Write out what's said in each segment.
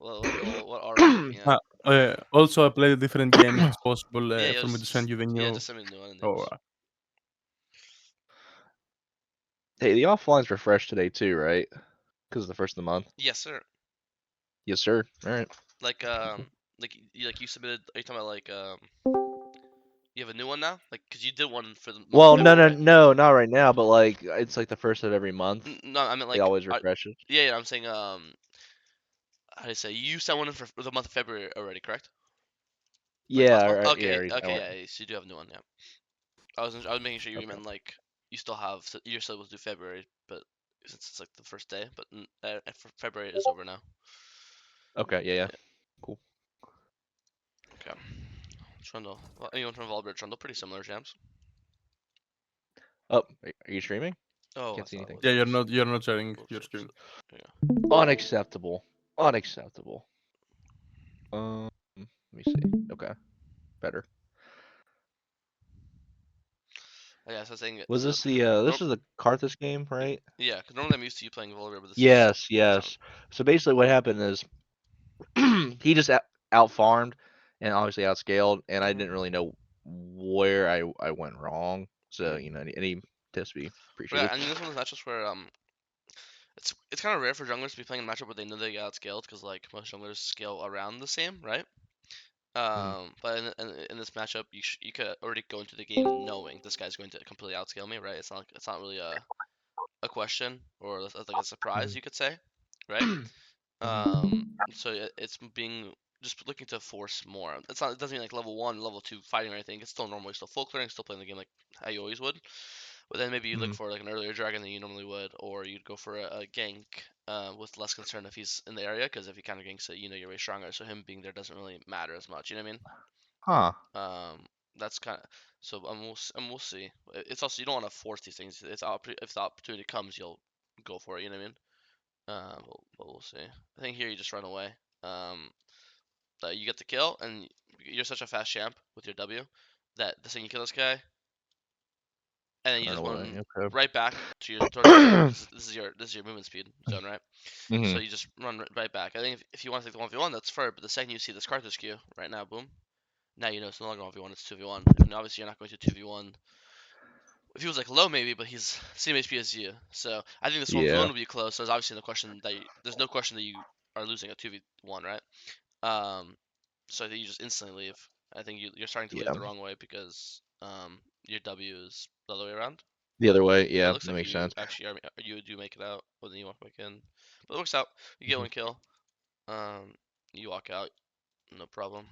What are we looking at? Also, I played a different game if it's possible Yeah, for me to send you the yeah, new. just send me the new one Oh, names. Hey, the offline's refreshed today too, right? Because it's the first of the month. Yes, sir. Yes, sir. All right. Like you submitted. Are you talking about you have a new one now? Like, cause you did one for the month of Well, no, February, no, right? no, not right now, but like it's like the first of every month. No, I mean It like, always refreshes. yeah, I'm saying how do you say you sent one in for the month of February already, correct? Like Yeah, last month? yeah, Okay, already, okay, yeah. So you do have a new one, yeah. I was making sure you okay. meant like you still have you're still able to do February, but since it's like the first day, but February is over now. Okay, yeah, yeah. Yeah. Cool. Okay. Trundle. Well, you want from Valbert Trundle? Pretty similar jams. Oh, are you streaming? Oh, I Can't see thought it anything. was. yeah, Whoops. you're not sharing Whoops. your Whoops. screen. Yeah. Unacceptable. Unacceptable. Let me see. Okay, better. Oh, yeah, so I was saying Was the this the this is the Karthus game, right? yeah, because normally I'm used to you playing Valbert, but this is Yes, first time. yes. So basically, what happened is he just out farmed and obviously outscaled, and I Mhm. didn't really know where I went wrong. So Mhm. you know, any tips be Yeah, appreciated. I mean this one is matchups where it's kind of rare for junglers to be playing a matchup where they know they got outscaled because like most junglers scale around the same, right? Mhm. But in this matchup, you could already go into the game knowing this guy's going to completely outscale me, right? It's not really a question or like a surprise, Mhm. you could say, right? Mhm. So it's being just looking to force more. It doesn't mean like level one, level two fighting or anything. It's still normally still full clearing, still playing the game like how you always would. But then maybe you look Mhm. for like an earlier dragon than you normally would, or you'd go for a gank with less concern if he's in the area, because if he kind of ganks it, you know you're way stronger. So him being there doesn't really matter as much. You know what I mean? Huh. That's kind of so. We'll see. It's also you don't want to force these things. If the opportunity comes, you'll go for it. You know what I mean? But we'll see. I think here you just run away. Um, you get the kill, and you're such a fast champ with your W that the second you kill this guy, and then you Run just away. run Okay. right back to your towards your zone because this is your movement speed zone, right? So Mhm. you just run right back. I think if you want to take the 1v1, that's fair. But the second you see this Karthus queue right now, boom. Now you know it's no longer 1v1, it's 2v1. And obviously you're not going to 2v1. If he was like low maybe, but he's same HP as you. So I think this 1v1 Yeah. will be close. So there's obviously no question that there's no question that you are losing a 2v1, right? Um, so I think you just instantly leave. I think you're starting to leave Yeah. the wrong way because your W is the other way around. The other way. Yeah, it Yeah, looks that like makes you sense. actually you do make it out, but then you walk back in. But it works out. You get Mhm. one kill. Um, you walk out, no problem.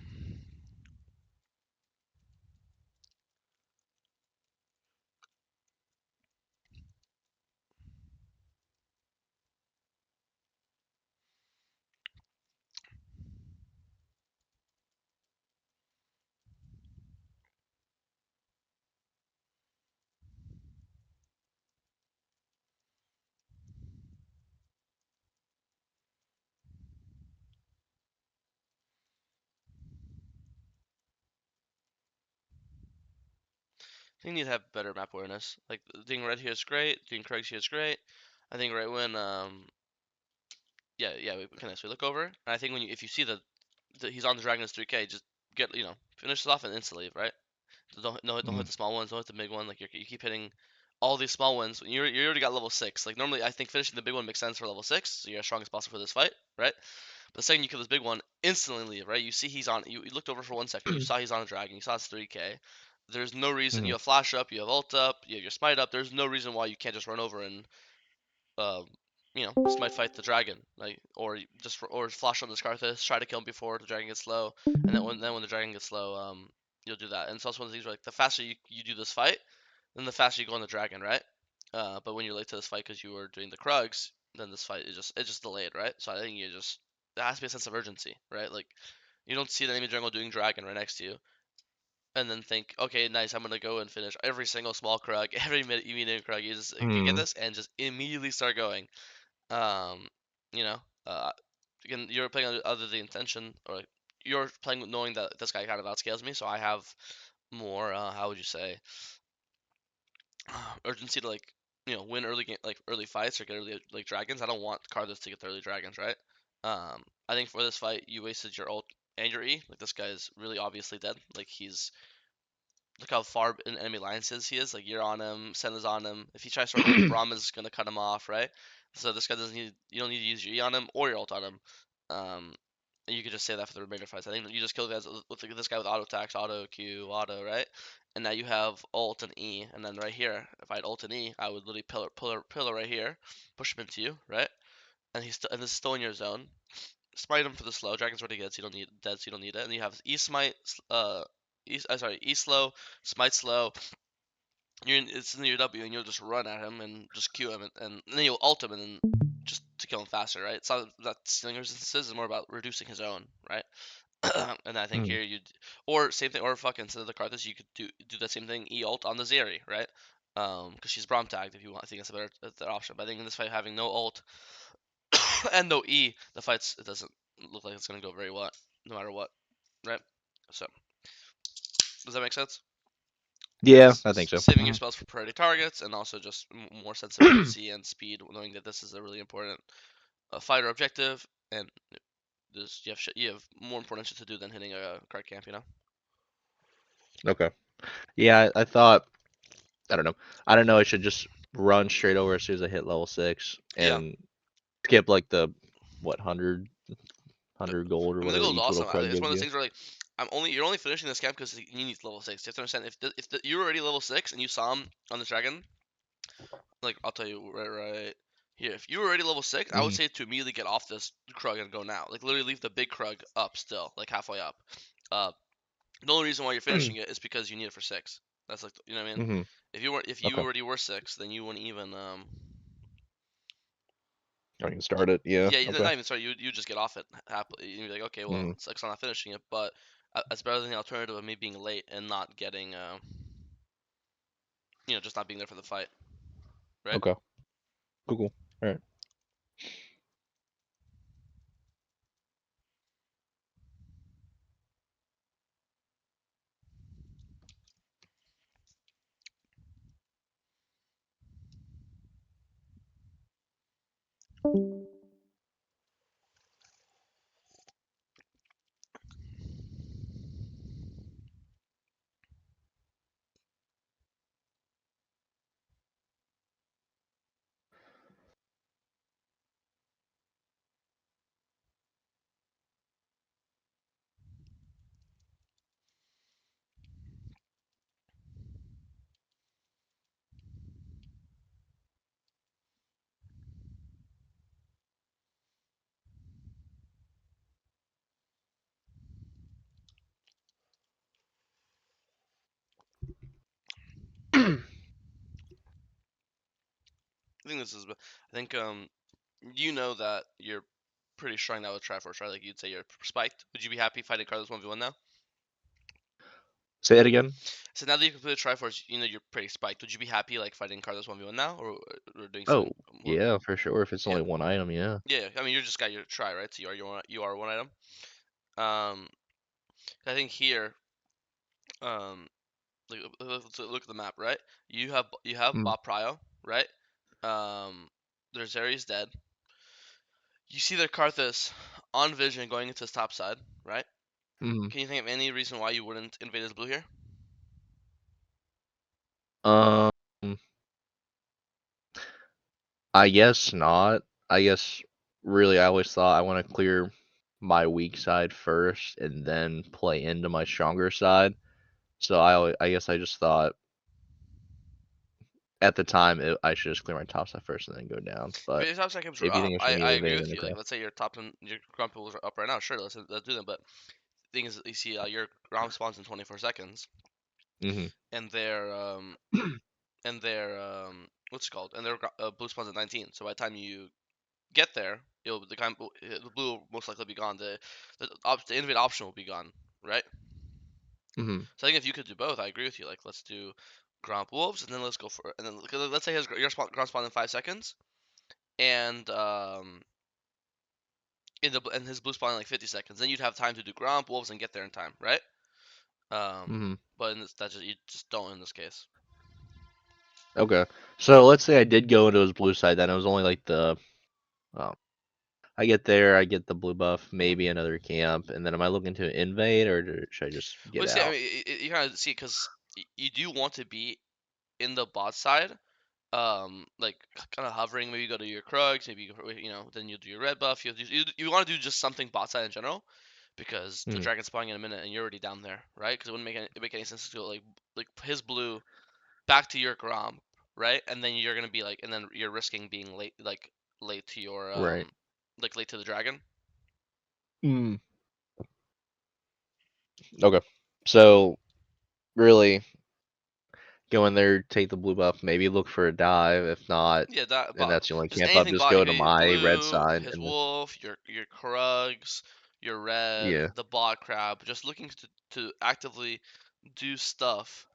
I think you need to have better map awareness. Like doing red here is great. Doing Craig's here is great. I think right when yeah we can actually look over. And I think when if you see the he's on the Dragon's 3K, just get finish it off and instantly leave, right? So don't hit Mhm. the small ones, don't hit the big one. Like you keep hitting all these small ones. You already got level 6. Like normally I think finishing the big one makes sense for level 6, so you're as strong as possible for this fight, right? But the second you kill this big one, instantly leave, right? You see he's on. You looked over for 1 second. You saw he's on a dragon. You saw it's 3K. There's no reason. You Mhm. have flash up. You have ult up. You have your smite up. There's no reason why you can't just run over and uh, smite fight the dragon, like or flash on this Karthus, try to kill him before the dragon gets low, and then when the dragon gets low, you'll do that. And it's also one of these where like the faster you do this fight, then the faster you go on the dragon, right? But when you're late to this fight because you were doing the Krugs, then this fight is just delayed, right? So I think there has to be a sense of urgency, right? Like you don't see the enemy jungle doing dragon right next to you, and then think, okay, nice, I'm gonna go and finish every single small Krug, every medium Krug. You just get Mhm. this and just immediately start going. Um, you know, again, you're playing under the intention, or like, you're playing knowing that this guy kind of outscales me, so I have more, how would you say, urgency to like win early game, like early fights or get early like dragons. I don't want Karthus to get the early dragons, right? I think for this fight, you wasted your ult and your E. Like, this guy's really obviously dead. Like, look how far in enemy alliances he is. Like, you're on him, Senna's on him. If he tries to run over, Brahma's gonna cut him off, right? So this guy you don't need to use your E on him or your ult on him. And you could just say that for the remainder fights. I think you just kill guys with this guy with auto attacks, auto Q, auto, right? And now you have ult and E, and then right here, if I had ult and E, I would literally pillar right here, push him into you, right? And and this is still in your zone. Smite him for the slow. Dragon's already good, so you don't need dead, so you don't need it. And you have E smite, E slow, smite slow. It's in your W, and you'll just run at him and just Q him, and then you'll ult him, and then just to kill him faster, right? It's not that stealing resistances is more about reducing his own, right? And I think here or same thing, or fucking instead of the Karthus, you could do that same thing, E ult on the Zeri, right? Because she's Braum tagged if you want. I think that's a better option. But I think in this fight, having no ult and no E, it doesn't look like it's gonna go very well, no matter what, right? So does that make sense? Yeah, I think so. Saving your spells for priority targets, and also just more sensitivity and speed, knowing that this is a really important fighter objective, and you have more important shit to do than hitting a card camp, you know. Okay. Yeah, I thought, I don't know. I don't know. I should just run straight over as soon as I hit level 6 Yeah. and skip like the 100 gold or I mean, the whatever gold's each little awesome. crud It's gives one of those you. things where like you're only finishing this camp because you need level 6. You have to understand if you were already level 6 and you saw him on the dragon, like I'll tell you right here, if you were already level 6, I would say to immediately get off this Krug and go now. Like literally leave the big Krug up still, like halfway up. Uh, the only reason why you're finishing it is because you need it for 6. That's like, you know what I mean? Mm-hmm. If you Okay. already were 6, then you wouldn't even I can start it. Yeah. yeah, Okay. not even sorry, you just get off it happily. You'd be like, okay, well, it sucks I'm not finishing it, but it's better than the alternative of me being late and not getting just not being there for the fight, right? Okay. Cool. All right. I think you know that you're pretty strong now with Triforce, right? Like you'd say you're spiked. Would you be happy fighting Karthus 1v1 now? Say it again. So now that you completed Triforce, you know you're pretty spiked. Would you be happy like fighting Karthus 1v1 now, or doing Oh, something more? yeah, for sure. If it's Yeah, only one item, yeah. yeah. I mean, you just got your try, right? So you are one item. Um, I think here, um, let's look at the map, right? You have Mm. Bot Prio, right? There's Ares dead. You see the Karthus on vision going into his top side, right? Mm. Can you think of any reason why you wouldn't invade his blue here? Um, I guess not. I guess really, I always thought I want to clear my weak side first and then play into my stronger side. So I guess I just thought at the time I should just clear my top side first and then go down. If But your top side camps were if you up, think I should I immediately agree invade, with then you. Like, okay. let's say your top and your ground pools are up right now. Sure, let's do them. But the thing is, you see, your ground spawns in 24 seconds, Mm-hmm. and what's it called? And their blue spawns at 19. So by the time you get there, the blue will most likely be gone. The invade option will be gone, right? Mm-hmm. So I think if you could do both, I agree with you. Like, let's do Gromp Wolves, and then let's go for, and then let's say ground spawn in 5 seconds, and and his blue spawn in like 50 seconds. Then you'd have time to do Gromp Wolves and get there in time, right? Mm-hmm. But you just don't in this case. Okay. So let's say I did go into his blue side, then it was only like the I get there, I get the blue buff, maybe another camp, and then am I looking to invade or should I just Well, get see, I out? mean, you kind of see because you do want to be in the bot side, like kind of hovering. Maybe you go to your Krugs, maybe then you do your red buff. You want to do just something bot side in general because the Hmm. dragon's spawning in a minute and you're already down there, right? Because it wouldn't make any sense to go like his blue back to your Grom, right? And then you're gonna be like, and then you're risking being late, like late to your Right. like late to the dragon. Mm. Okay. So really go in there, take the blue buff, maybe look for a dive. If not, Yeah, that and bot. that's the only Just camp up, anything just bot. You go could to be my red blue, side his and then wolf, your Krugs, your red, yeah. the bot crab. Just looking to actively do stuff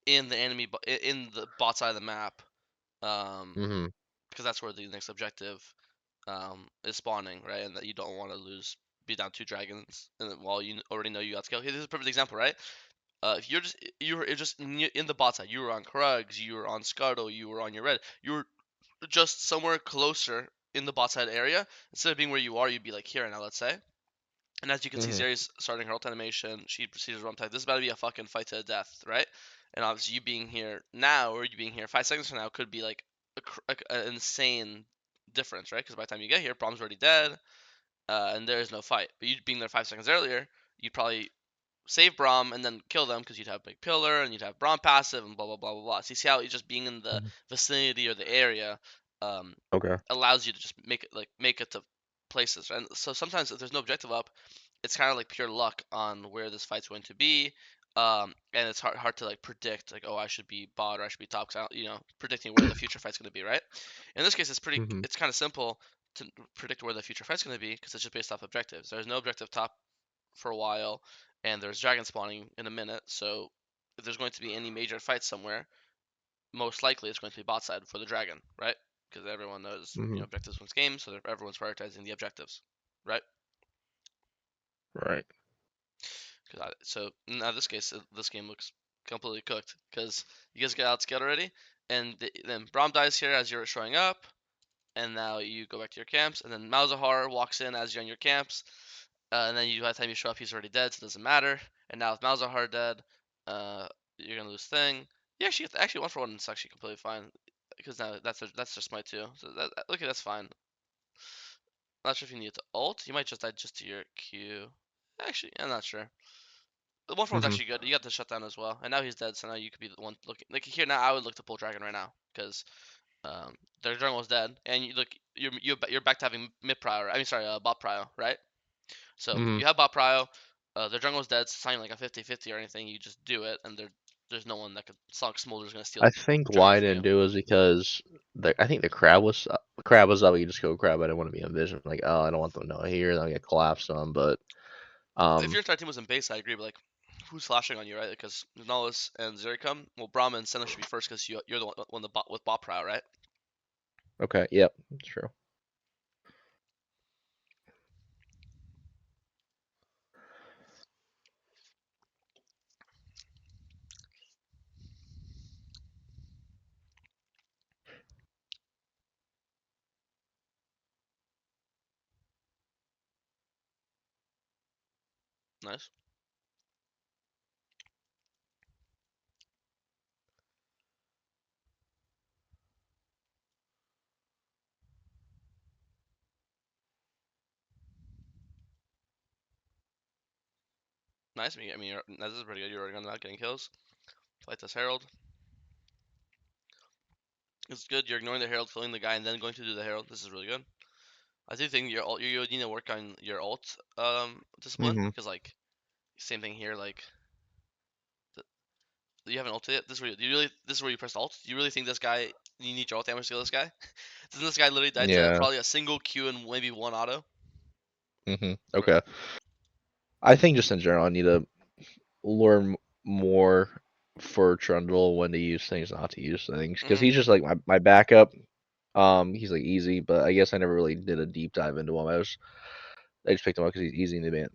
in the in the bot side of the map. Um, Mhm. because that's where the next objective is spawning, right? And that you don't want to lose, be down two dragons, and while you already know you got scale. This is a perfect example, right? If you're just in the bot side, you were on Krugs, you were on Scuttle, you were on your red, you were just somewhere closer in the bot side area instead of being where you are, you'd be like here now, let's say. And as you can see, Mhm. Zeri's starting her ult animation. She proceeds to run tag. This is about to be a fucking fight to the death, right? And obviously, you being here now or you being here 5 seconds from now could be like an insane difference, right? Because by the time you get here, Brom's already dead, and there is no fight. But you being there 5 seconds earlier, you'd probably save Braum and then kill them because you'd have Big Pillar and you'd have Braum passive and blah blah blah blah blah. So you see how just being in the Mhm. vicinity or the area um, Okay. allows you to just make it to places. And so sometimes if there's no objective up, it's kind of like pure luck on where this fight's going to be. And it's hard to like predict like, oh, I should be bot or I should be top, 'cause predicting where the future fight's going to be, right? In this case, Mhm. it's kind of simple to predict where the future fight's going to be because it's just based off objectives. There's no objective top for a while, and there's dragon spawning in a minute. So if there's going to be any major fight somewhere, most likely it's going to be bot side for the dragon, right? Because everyone knows, Mhm. objectives wins games, so everyone's prioritizing the objectives, right? Right. So in this case, this game looks completely cooked because you guys get outscaled already, and then Braum dies here as you're showing up, and now you go back to your camps, and then Malzahar walks in as you're in your camps, and then by the time you show up, he's already dead, so it doesn't matter. And now with Malzahar dead, uh, you're gonna lose thing. You actually 1 for 1. It's actually completely fine because now that's just my two. So okay, that's fine. Not sure if you need to ult. You might just die just to your Q. Actually, I'm not sure. The 1 for 1's Mhm. actually good. You got the shutdown as well, and now he's dead. So now you could be the one looking. Like here now, I would look to pull dragon right now because their jungle's dead, and you look you're back to having mid prio. I mean, sorry, bot prio, right? So Mhm. you have bot prio. Their jungle's dead. It's not like a 50-50 or anything. You just do it, and there's no one that could. It's not like Smolder's gonna steal I think dragon why I from didn't you. do it is because I think the crab was up. You just go crab. I didn't want to be in vision. Like, oh, I don't want them to know here. Then I get collapsed on. But If um, your entire team was in base, I agree. But like, who's flashing on you, right? Because Nolus and Zeri come. Well, Brahma and Senna should be first because you're the one the bot with bot prio, right? okay, yep, that's true. Nice. Nice. This is pretty good. You're already on that getting kills. Fight this Herald. It's good. You're ignoring the Herald, killing the guy, and then going to do the Herald. This is really good. I do think you need to work on your ult discipline Mhm. because like same thing here. Like you haven't ulted yet. This is where you press ult. Do you really think this guy you need your ult damage to kill this guy? Doesn't this guy literally die to Yeah. probably a single Q and maybe one auto? Mhm. Right. Okay. I think just in general, I need to learn more for Trundle when to use things, not to use things, because Mhm. he's just like my backup. He's like easy, but I guess I never really did a deep dive into him. I just picked him up because he's easy in the ban.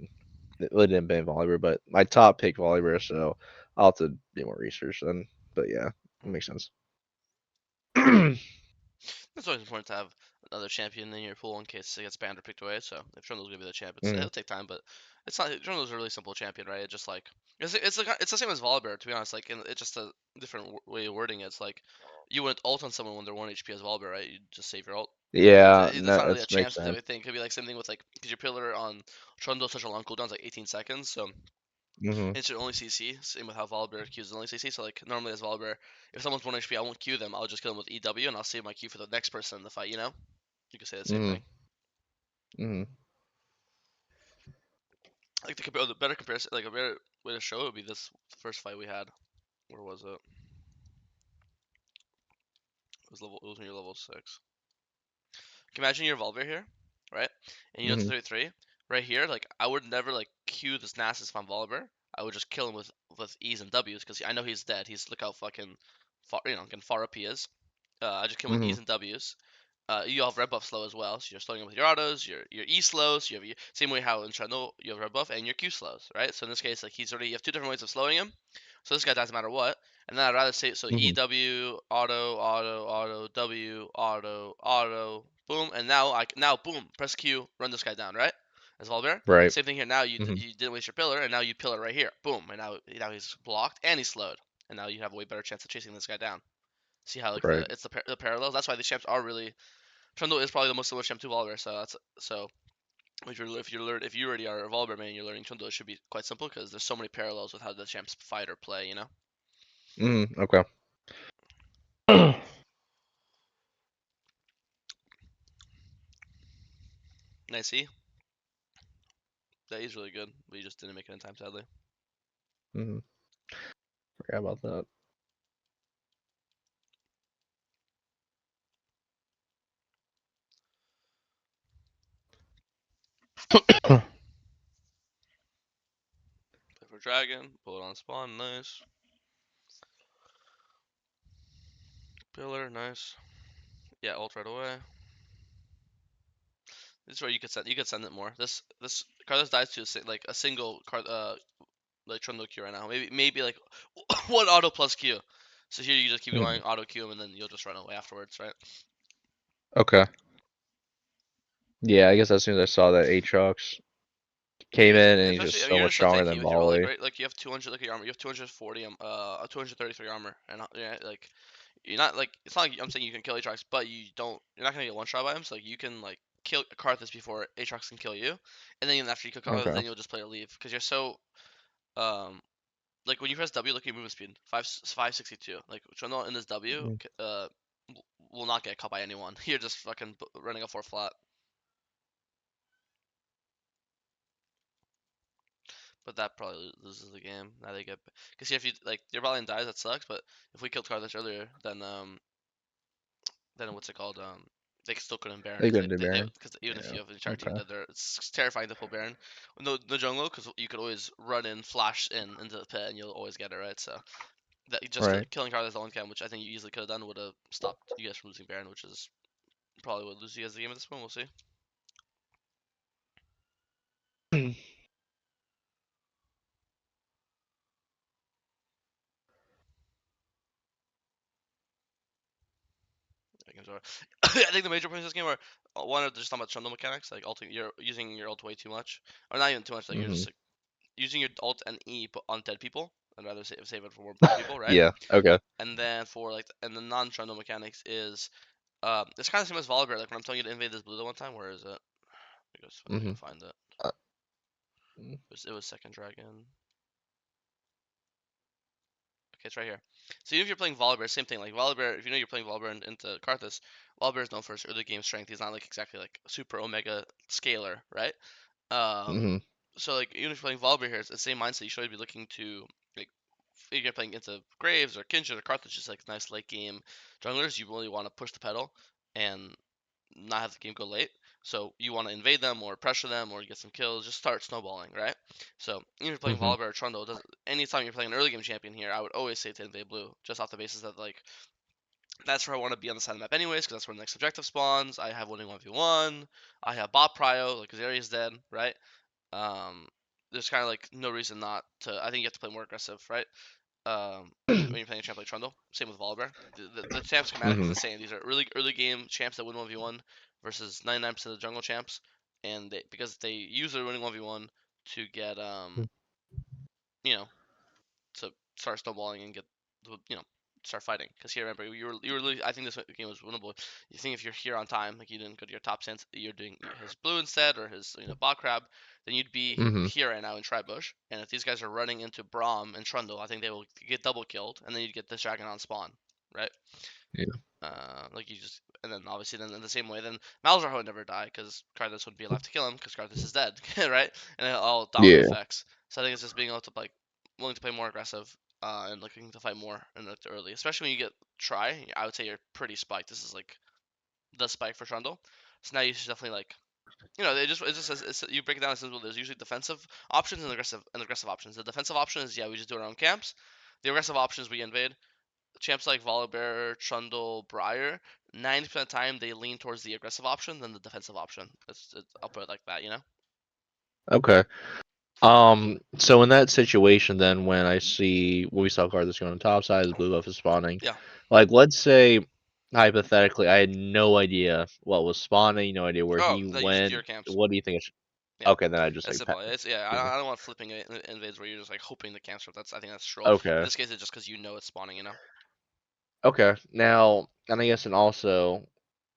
Really didn't ban Volibear, but my top pick Volibear, so I'll have to do more research then. But yeah, it makes sense. It's always important to have. another champion in your pool in case it gets banned or picked away. So if Trundle's gonna be the champ, Mhm. it'll take time, but it's not. Trundle's a really simple champion, right? It just like it's the same as Volibear, to be honest. Like, it's just a different way of wording it. It's like you wouldn't ult on someone when they're 1 HP as Volibear, right? You just save your ult. Yeah, It's no, not really a that champ makes sense. specific thing. It could be like same thing with like because your pillar on Trundle such a long cooldown, it's like 18 seconds, so Mhm. instant only CC. Same with how Volibear Qs only CC. So like normally as Volibear, if someone's 1 HP, I won't Q them. I'll just kill them with EW and I'll save my Q for the next person in the fight. You know, you could say the same Mhm. thing. Mhm. Like the better comparison, like a better way to show it would be this first fight we had. Where was it? It was level. It was when you're level 6. Imagine you're Volibear here, right? And you know it's a Mhm. 33. Right here, like I would never like Q this Nasus if I'm Volibear. I would just kill him with E's and W's because I know he's dead. He's look how fucking far can far up he is. I just kill him with Mhm. E's and W's. You have red buff slow as well, so you're slowing him with your autos, your E slows. You have same way how in Trundle you have red buff and your Q slows, right? So in this case, like you have two different ways of slowing him. So this guy dies no matter what. And then I'd rather say so Mhm. EW auto W auto boom, and now boom press Q run this guy down, right? As Volibear. Right. Same thing here. Now Mhm. you didn't waste your pillar, and now you pillar right here, boom, and now he's blocked and he's slowed, and now you have a way better chance of chasing this guy down. See how like Right. the parallels. That's why these champs are really Trundle is probably the most similar champ to Volibear. So that's so if you already are a Volibear main, you're learning Trundle. It should be quite simple because there's so many parallels with how the champs fight or play. You know. Mhm. Okay. Nice. See, that is really good, but you just didn't make it in time, sadly. Mhm. Forgot about that. Play for Dragon, pull it on spawn, nice. Pillar, nice. Yeah, ult right away. This is where you could send it more. This Karthus dies to like a single card like Trundle Q right now. Maybe like one auto plus Q. So here you just keep Mhm. going auto Q him and then you'll just run away afterwards, right? Okay. Yeah, I guess as soon as I saw that Aatrox came Because in and he's especially just I so mean, you're much just so stronger tanky than with your ult, like Volley. right, like you have 200, look at your armor, you have 240 233 armor, and yeah, like you're not like it's not like I'm saying you can kill Aatrox, but you're not gonna get one shot by him, so like you can like kill Karthus before Aatrox can kill you, and then after you kill Karthus, Okay. then you'll just play a leave because you're so um like when you press W, look at your movement speed, 562. Like Trundle in this W, Mm. will not get caught by anyone. You're just fucking running a 4 flat. But that probably loses the game. Now they get because if you like your bot lane dies, that sucks. But if we killed Karthus earlier, then what's it called? They still couldn't Baron They because couldn't do Baron. because even if Yeah. you have an entire team Okay. dead there, it's terrifying to pull Baron. No jungle because you could always run in, flash in into the pit, and you'll always get it right. So that just Right. killing Karthus on cam, which I think you easily could have done, would have stopped you guys from losing Baron, which is probably would lose you guys the game at this point. We'll see. That game's over. I think the major points of this game are one of just talking about Trundle mechanics, like ulting, you're using your ult way too much, or not even too much. Like you're Mhm. just like, using your ult and E on dead people. I'd rather save it for more important people, right? Yeah. Okay. And then for like and the non-Trundle mechanics is it's kind of the same as Volibear. Like when I'm telling you to invade this blue the one time, where is it? Let me go Mhm. find it. Uh, mm, It was second dragon. Okay, it's right here. So even if you're playing Volibear, same thing. Like Volibear, if you know you're playing Volibear into Karthus, Volibear is known for his early game strength. He's not like exactly like super omega scaler, right? Um, mhm. so like even if you're playing Volibear here, it's the same mindset. You should be looking to like if you're playing into Graves or Kindred or Karthus, just like nice late game junglers. You really want to push the pedal and not have the game go late. So you want to invade them or pressure them or get some kills. Just start snowballing, right? So even if you're playing Mhm. Volibear or Trundle, anytime you're playing an early game champion here, I would always say to invade blue, just off the basis that like that's where I want to be on the side of the map anyways, because that's where the next objective spawns. I have winning 1v1. I have bot prio, like Azaria's dead, right? Um, there's kind of like no reason not to. I think you have to play more aggressive, right? when you're playing a champ like Trundle. Same with Volibear. The champ schematic is Mm-hmm. the same. These are really early game champs that win 1v1 versus 99% of the jungle champs, and because they use their winning 1v1 to get you know, to start snowballing and get start fighting. Because here, remember, you were I think this game was winnable. You think if you're here on time, like you didn't go to your top sense, you're doing his blue instead or his bot crab, then you'd be Mm-hmm. here right now in Tribush. And if these guys are running into Braum and Trundle, I think they will get double killed, and then you'd get this dragon on spawn, right? Yeah. Like you just, and then obviously then in the same way, then Malzahar would never die because Karthus wouldn't be alive to kill him because Karthus is dead, right? And then all domino Yeah. effects. So I think it's just being able to willing to play more aggressive, and looking to fight more in the early, especially when you get try. I would say you're pretty spiked. This is like the spike for Trundle. So now you should definitely you break it down as simple. There's usually defensive options and aggressive options. The defensive option is we just do our own camps. The aggressive options we invade champs like Volibear, Trundle, Briar, 90% of the time they lean towards the aggressive option than the defensive option. I'll put it like that, Okay. So in that situation, then when we saw Karthus going on top side, the blue buff is spawning. Yeah. Like, let's say hypothetically, I had no idea what was spawning, no idea where Oh, he no, you just do went. your camps. What do you think? Yeah, Okay, then I just that's like simple. It's yeah. I don't want flipping invades where you're just like hoping the camps are. I think that's troll. In Okay. this case, it's just because it's spawning. Okay. Now, and I guess, and also,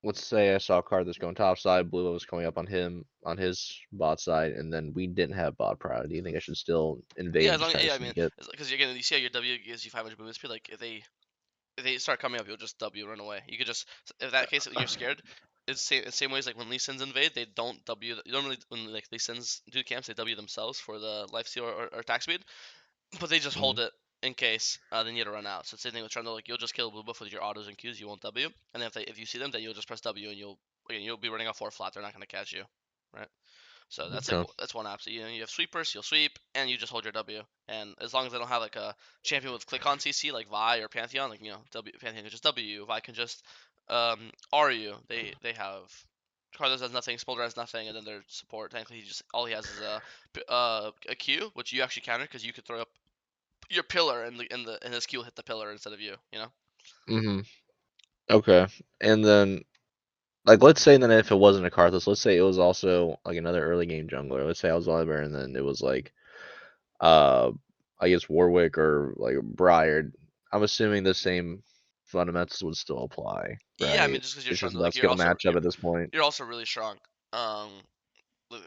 let's say I saw Karthus going top side, blue buff was coming up on him on his bot side, and then we didn't have bot priority. Do you think I should still invade Yeah, and as just long try to I mean, sneak it? because again, you see how your W gives you 500 movement speed. Like if they start coming up, you'll just W run away. You could just if that case when you're scared, it's same ways like when Lee Sins invade, they don't W. You don't really when like Lee Sins do camps, they W themselves for the life steal or attack speed, but they just Mhm. hold it in case they need to run out. So it's the same thing with Trundle. Like you'll just kill blue buff with your autos and Qs. You won't W, and then if you see them, then you'll just press W and you'll be running off 4 flat. They're not gonna catch you, right? So Okay. that's one app. So you have sweepers, you'll sweep, and you just hold your W. And as long as they don't have like a champion with click on CC like Vi or Pantheon, like Pantheon can just W, Vi can just RU. They have Karthus has nothing, Smolder has nothing, and then their support technically all he has is a Q, which you actually counter because you could throw up your pillar and his Q will hit the pillar instead of you. Mhm. Okay. And then, like, let's say then if it wasn't a Karthus, let's say it was also like another early game jungler. Let's say I was Volibear and then it was like, uh, I guess Warwick or like Briar. I'm assuming the same fundamentals would still apply, Yeah, I right? mean just because you're It's just Trundle, like about skill matchup at this point. you're also really strong. Um,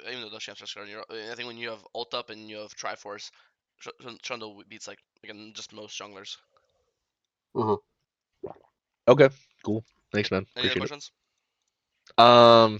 even though those champs are scoring, I think when you have ult up and you have Triforce, Trundle beats like again just most junglers. Okay, cool. Thanks, man. Any other Appreciate it. questions? No,